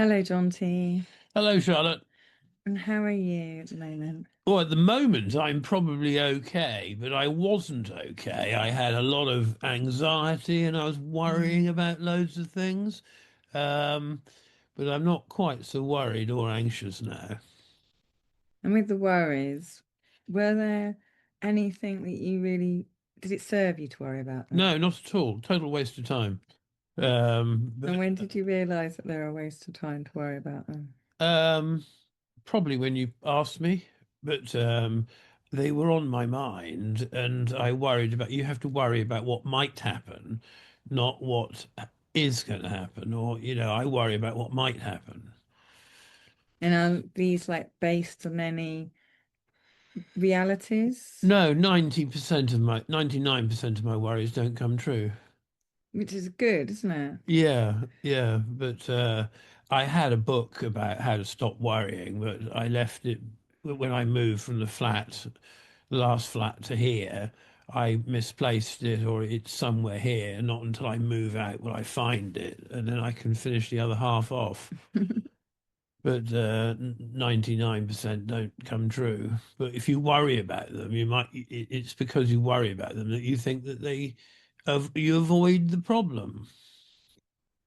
Hello, Jonty. Hello, Charlotte. And how are you at the moment? Well, at the moment, I'm probably okay, but I wasn't okay. I had a lot of anxiety and I was worrying Mm. about loads of things. Um, but I'm not quite so worried or anxious now. And with the worries, were there anything that you really did it serve you to worry about them? No, not at all. Total waste of time. And But when did you realize that they were a waste of time to worry about them? um, Probably when you asked me, but they were on my mind, and I worried about. You have to worry about what might happen, not what is going to happen. Or, I worry about what might happen. And are these like based on any realities? No, 99% of my worries don't come true. Which is good, isn't it? Yeah, but I had a book about how to stop worrying, but I left it when I moved from the last flat to here. I misplaced it, or it's somewhere here. Not until I move out will I find it, and then I can finish the other half off. But 99% don't come true. But if you worry about them, it's because you worry about them that you think that you avoid the problem.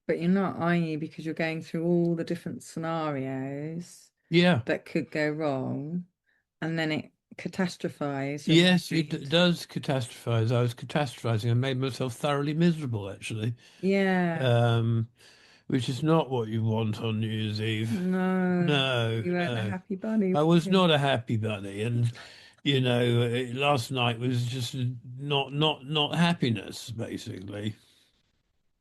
But you're not, are you? Because you're going through all the different scenarios Yeah. that could go wrong, and then it catastrophize your Yes, it mind. does catastrophize. I was catastrophizing. I made myself thoroughly miserable, actually, Yeah. um, which is not what you want on New Year's Eve. No, No, you weren't a no. happy bunny, I were was you? not a happy bunny, and last night was just not happiness, basically.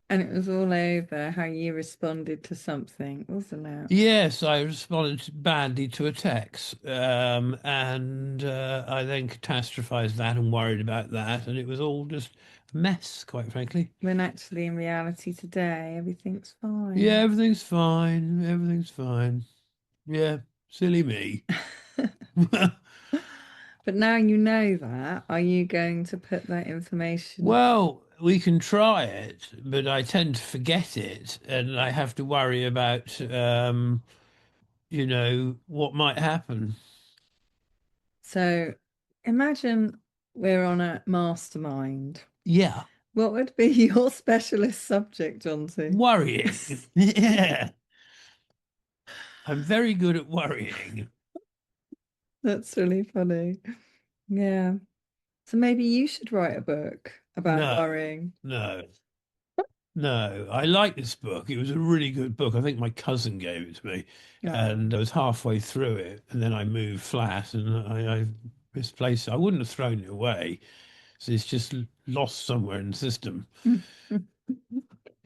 And it was all over how you responded to something, wasn't it? Yes, I responded badly to a text, and I then catastrophized that and worried about that, and it was all just a mess, quite frankly. When actually, in reality, today, everything's Yeah, fine. everything's fine. Everything's fine. Yeah, silly me. But now you know that, are you going to put that information? Well, we can try it, but I tend to forget it, and I have to worry about, what might happen. So imagine we're on a mastermind. Yeah, What would be your specialist subject, Jonty? worrying. Yeah, I'm very good at worrying. That's really funny. Yeah. So maybe you should write a book about No, worrying. no, no. I like this book. It was a really good book. I think my cousin gave it to me, Oh. and I was halfway through it, and then I moved flat, and I misplaced it. I wouldn't have thrown it away. So it's just lost somewhere in the system.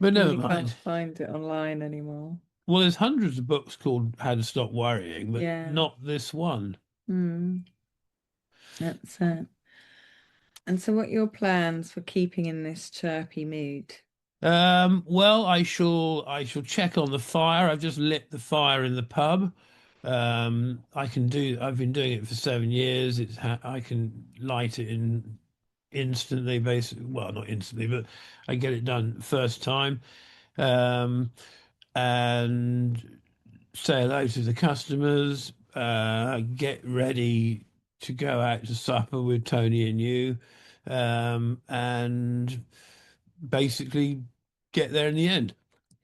But And never you can't mind. find it online anymore. Well, there's hundreds of books called How to Stop Worrying, but Yeah. not this one. Mm, that's it. And so what are your plans for keeping in this chirpy mood? Well, I shall check on the fire. I've just lit the fire in the pub. I've been doing it for 7 years. I can light it in instantly, basically. Well, not instantly, but I get it done first time. Um, and say hello to the customers, get ready to go out to supper with Tony and you, and basically get there in the end.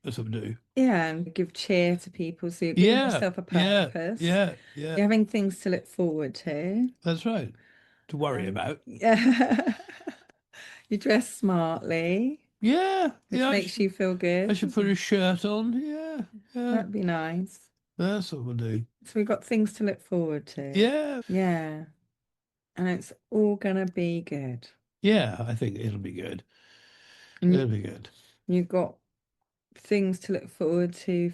That's what we do. Yeah, and give cheer to people. So you're giving Yeah, yourself a yeah, purpose. yeah, yeah. You're having things to look forward to. That's right. To worry And about. yeah, you dress smartly, Yeah, which yeah. makes you feel I good, should doesn't put a it? shirt on. Yeah, yeah. That'd be nice. That's what we'll do. So we've got things to look forward to. Yeah, Yeah, and it's all gonna be good. yeah. I think it'll be good. And It'll be good. you've got things to look forward to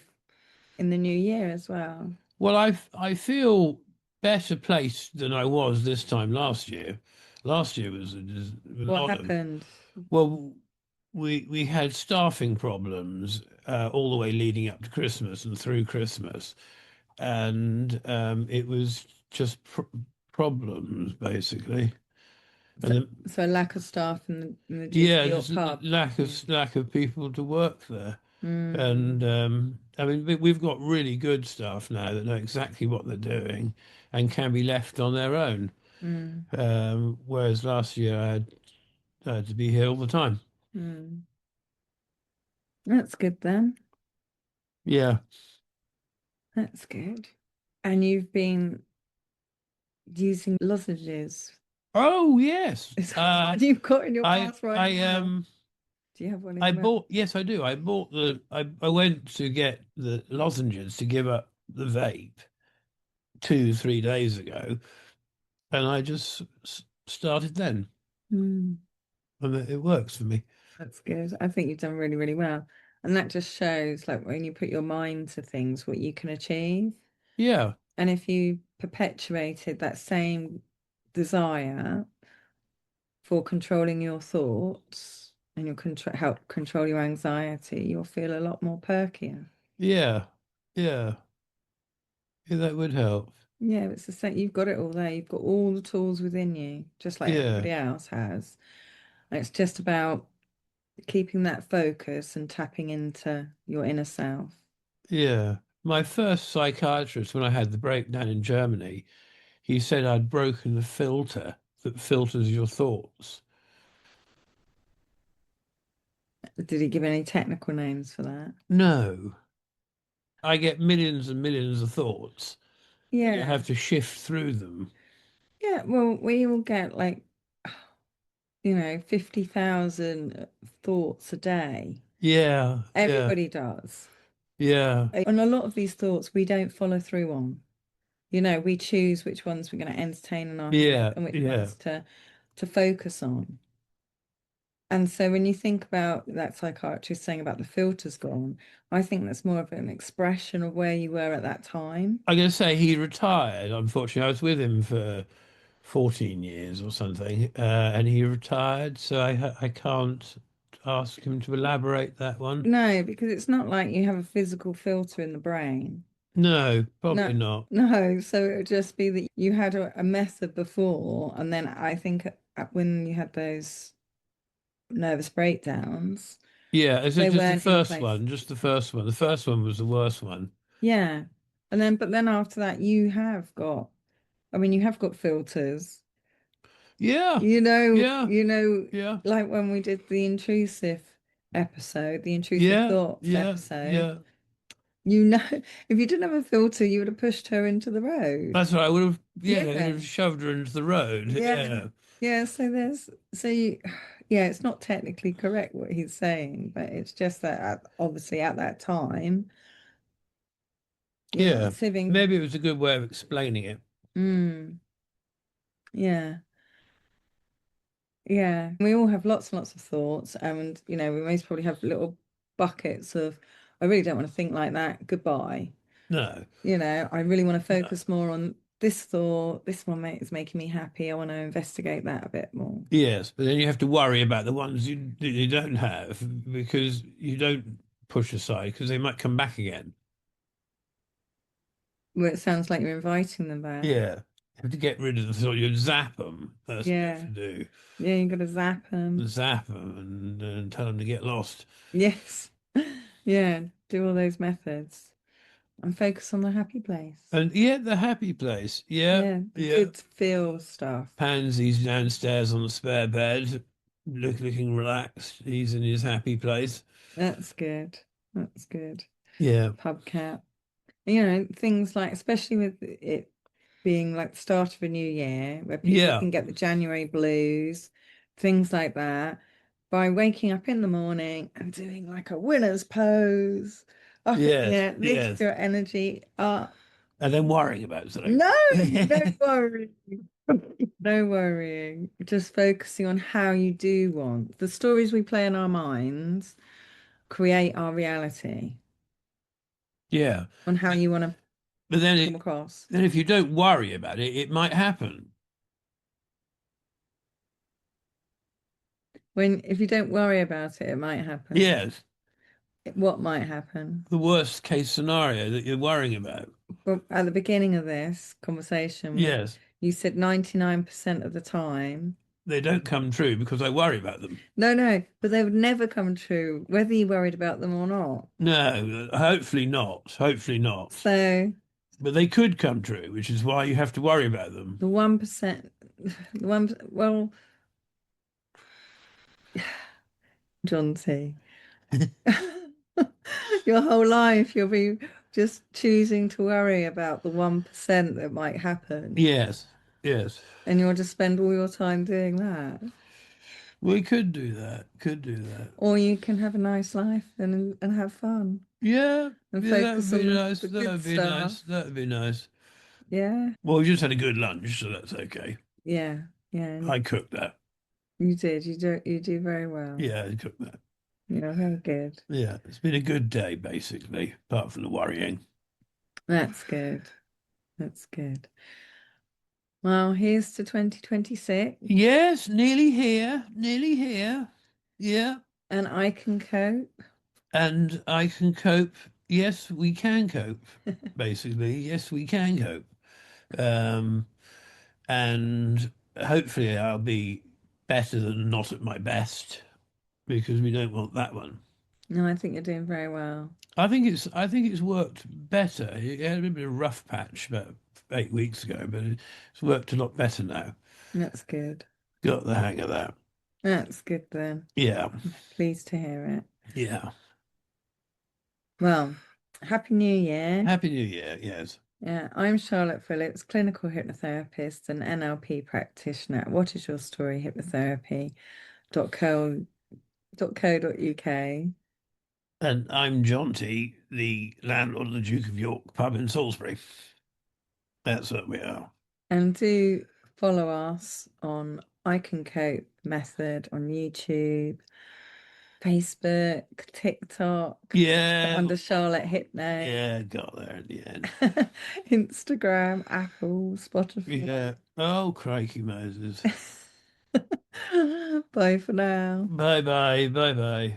in the new year as well. Well, I feel better placed than I was this time last year. Last year was a What lot of happened? well, we had staffing problems all the way leading up to Christmas and through Christmas, and it was just problems basically. And So, then, so a lack of staff in the gist yeah, of your just pub. lack Mm. of lack of people to work there. Mm, And I mean, we've got really good staff now that know exactly what they're doing and can be left on their own. mm, Whereas last year I had to be here all the time. mm. That's good then. Yeah. That's good. And you've been using lozenges. Oh yes. Is that what you've got in your I mouth right I now? Do you have one in I your mouth? bought, yes I do. I went to get the lozenges to give up the vape 2, 3 days ago, and I just started then, Mm, and it works for me. that's good. I think you've done really, really well. And that just shows, like, when you put your mind to things, what you can achieve. Yeah, And if you perpetuated that same desire for controlling your thoughts and your help control your anxiety, you'll feel a lot more perkier. yeah, yeah, yeah, that would help. Yeah, it's the same. You've got it all there. You've got all the tools within you, just like Yeah, everybody else has. And it's just about keeping that focus and tapping into your inner self. yeah. My first psychiatrist, when I had the breakdown in Germany, he said I'd broken the filter that filters your thoughts. Did he give any technical names for that? No, I get millions and millions of thoughts. You Yeah. have to shift through them. Yeah. Well, we all get like, 50,000 thoughts a day. Yeah, yeah, Everybody does. yeah, And a lot of these thoughts we don't follow through on. We choose which ones we're going to entertain in our head yeah, and which yeah, ones to focus on. And so when you think about that psychiatrist saying about the filters gone, I think that's more of an expression of where you were at that time. I'm going to say he retired. Unfortunately, I was with him for 14 years or something, and he retired, so I can't ask him to elaborate that one. No, because it's not like you have a physical filter in the brain. No, probably No, not. no. So it would just be that you had a method before, and then I think when you had those nervous breakdowns, Yeah, it's they just the weren't in first place. one, just the first one. The first one was the worst one. Yeah. But then after that, you have got filters. Yeah, You know, yeah, you know, yeah, like when we did the intrusive yeah, thoughts yeah, episode, yeah. you know, if you didn't have a filter, you would have pushed her into the road. That's right. I would have, yeah, I would Yeah. have shoved her into the road. Yeah. Yeah, Yeah. Yeah, it's not technically correct what he's saying, but it's just that obviously at that time, you're not yeah. sieving. Maybe it was a good way of explaining it. Mm, yeah. Yeah, we all have lots and lots of thoughts, and we most probably have little buckets of, I really don't want to think like that. Goodbye. No, I really want to no. focus more on this thought. This one is making me happy. I want to investigate that a bit more. Yes, but then you have to worry about the ones you don't have because you don't push aside because they might come back again. Well, it sounds like you're inviting them back. Yeah, you have to get rid of the thought. You zap them. That's what you have Yeah, to do. yeah, you got to zap them. Zap them and tell them to get lost. Yes, yeah, do all those methods and focus on the happy place. And yeah, the happy place. Yeah, Yeah, the yeah. good feel stuff. Pansy's downstairs on the spare bed, looking relaxed. He's in his happy place. That's good. That's good. Yeah, Hubcap. Things like, especially with it being like the start of a new year, where people yeah, can get the January blues, things like that, by waking up in the morning and doing like a winner's pose, up in the yes, air, lift yes. your energy up. And then worrying about something. No, no worry. No worrying. Just focusing on how you do want. The stories we play in our minds create our reality Yeah. on how you want to But then come it across. then if you don't worry about it, it might happen. If you don't worry about it, it might happen. Yes. What might happen? The worst case scenario that you're worrying about. Well, at the beginning of this conversation, Yes. you said 99% of the time they don't come true because I worry about them. No, no, but they would never come true, whether you worried about them or not. No, hopefully not. Hopefully not. So But they could come true, which is why you have to worry about them. the 1%, the one, well, Jonty, your whole life you'll be just choosing to worry about the 1% that might happen, Yes, yes. and you'll just spend all your time doing that. We could do that. Could do that. Or you can have a nice life and have fun Yeah, and yeah, that would focus be on nice. the That good would be stuff. nice. That would be nice. Yeah, Well, we just had a good lunch, so that's okay. yeah, yeah. And I cooked that. you did. You do very well. Yeah, I cooked that. Yeah, very good. Yeah, it's been a good day, basically, apart from the worrying. That's good. That's good. Well, here's to 2026, Yes, nearly here. Nearly here. Yeah. and I can cope. And I can cope. Yes, we can cope, basically. Yes, we can cope. Um, and hopefully I'll be better than not at my best because we don't want that one. No, I think you're doing very well. I think it's worked better. It had a bit of a rough patch about 8 weeks ago, but it's worked a lot better now. That's good. Got the hang of that. That's good then. Yeah, Pleased to hear it. yeah. Well, Happy New Year. Happy New Year. Yes. Yeah, I'm Charlotte Phillips, clinical hypnotherapist and NLP practitioner at What Is Your Story Hypnotherapy.co.uk. And I'm Jonty, the landlord of the Duke of York pub in Salisbury. That's what we are. And do follow us on I Can Cope Method on YouTube, Facebook, TikTok, Yeah, under Charlotte Hypno, yeah, got there at the end. Instagram, Apple, Spotify. Yeah. Oh, crikey, Moses. Bye for now. Bye bye, bye bye.